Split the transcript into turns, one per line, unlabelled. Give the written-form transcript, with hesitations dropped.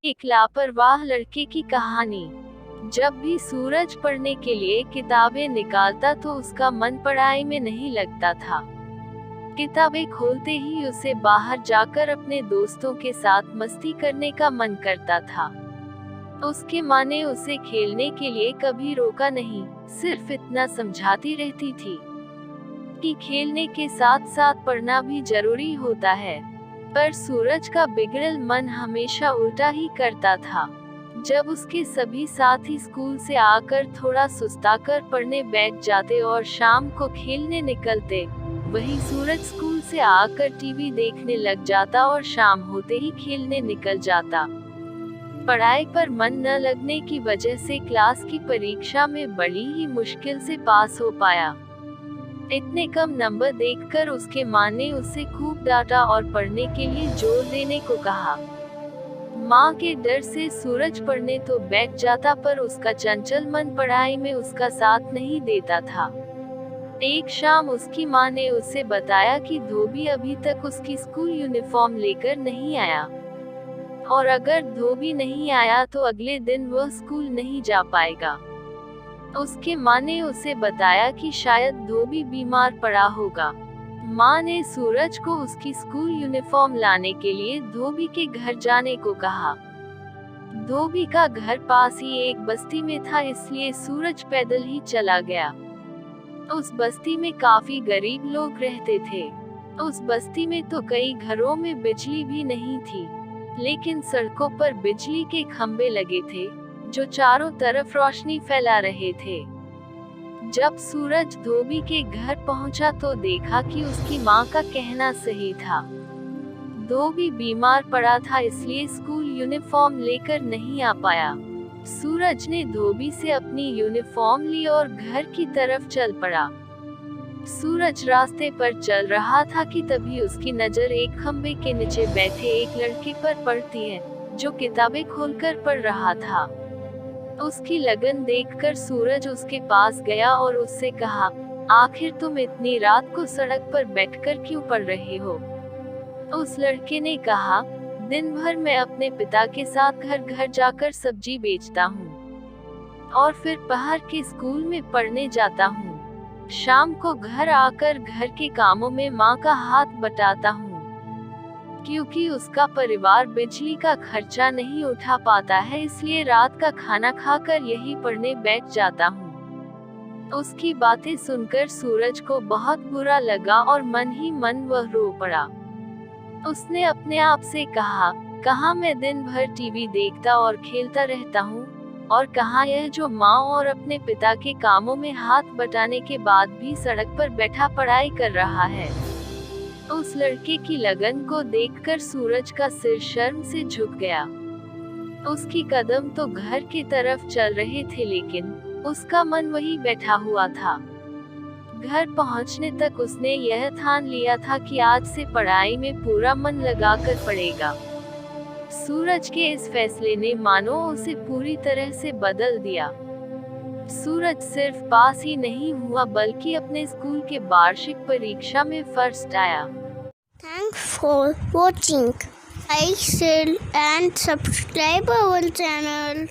एक लापरवाह लड़के की कहानी। जब भी सूरज पढ़ने के लिए किताबें निकालता तो उसका मन पढ़ाई में नहीं लगता था। किताबें खोलते ही उसे बाहर जाकर अपने दोस्तों के साथ मस्ती करने का मन करता था। उसकी माँ ने उसे खेलने के लिए कभी रोका नहीं, सिर्फ इतना समझाती रहती थी कि खेलने के साथ साथ पढ़ना भी जरूरी होता है। पर सूरज का बिगड़ल मन हमेशा उल्टा ही करता था। जब उसके सभी साथी स्कूल से आकर थोड़ा सुस्ताकर पढ़ने बैठ जाते और शाम को खेलने निकलते, वही सूरज स्कूल से आकर टीवी देखने लग जाता और शाम होते ही खेलने निकल जाता। पढ़ाई पर मन न लगने की वजह से क्लास की परीक्षा में बड़ी ही मुश्किल से पास हो पाया। इतने कम नंबर देखकर उसके माँ ने उसे खूब डांटा और पढ़ने के लिए जोर देने को कहा। माँ के डर से सूरज पढ़ने तो बैठ जाता, पर उसका चंचल मन पढ़ाई में उसका साथ नहीं देता था। एक शाम उसकी माँ ने उसे बताया कि धोबी अभी तक उसकी स्कूल यूनिफॉर्म लेकर नहीं आया, और अगर धोबी नहीं आया तो अगले दिन वह स्कूल नहीं जा पाएगा। उसके माँ ने उसे बताया कि शायद धोबी बीमार पड़ा होगा। माँ ने सूरज को उसकी स्कूल यूनिफॉर्म लाने के लिए धोबी के घर जाने को कहा। धोबी का घर पास ही एक बस्ती में था, इसलिए सूरज पैदल ही चला गया। उस बस्ती में काफी गरीब लोग रहते थे। उस बस्ती में तो कई घरों में बिजली भी नहीं थी, लेकिन सड़कों पर बिजली के खंभे लगे थे जो चारों तरफ रोशनी फैला रहे थे। जब सूरज धोबी के घर पहुंचा तो देखा कि उसकी माँ का कहना सही था। धोबी बीमार पड़ा था, इसलिए स्कूल यूनिफॉर्म लेकर नहीं आ पाया। सूरज ने धोबी से अपनी यूनिफॉर्म ली और घर की तरफ चल पड़ा। सूरज रास्ते पर चल रहा था कि तभी उसकी नजर एक खंबे के नीचे बैठे एक लड़के पर पड़ती है, जो किताबें खोलकर पढ़ रहा था। उसकी लगन देखकर सूरज उसके पास गया और उससे कहा, आखिर तुम इतनी रात को सड़क पर बैठकर क्यों पढ़ रहे हो? उस लड़के ने कहा, दिन भर मैं अपने पिता के साथ घर घर जाकर सब्जी बेचता हूँ और फिर बाहर के स्कूल में पढ़ने जाता हूँ। शाम को घर आकर घर के कामों में माँ का हाथ बटाता हूँ, क्योंकि उसका परिवार बिजली का खर्चा नहीं उठा पाता है, इसलिए रात का खाना खाकर यही पढ़ने बैठ जाता हूँ। उसकी बातें सुनकर सूरज को बहुत बुरा लगा और मन ही मन वह रो पड़ा। उसने अपने आप से कहा, कहाँ मैं दिन भर टीवी देखता और खेलता रहता हूँ, और कहाँ यह जो माँ और अपने पिता के कामों में हाथ बटाने के बाद भी सड़क पर बैठा पढ़ाई कर रहा है। उस लड़के की लगन को देखकर सूरज का सिर शर्म से झुक गया। उसकी कदम तो घर की तरफ चल रहे थे, लेकिन उसका मन वहीं बैठा हुआ था। घर पहुंचने तक उसने यह ठान लिया था कि आज से पढ़ाई में पूरा मन लगाकर पढ़ेगा। सूरज के इस फैसले ने मानो उसे पूरी तरह से बदल दिया। सूरज सिर्फ पास ही नहीं हुआ, बल्कि अपने स्कूल के वार्षिक परीक्षा में फर्स्ट आया।
Thanks for watching. Like, share and subscribe our channel.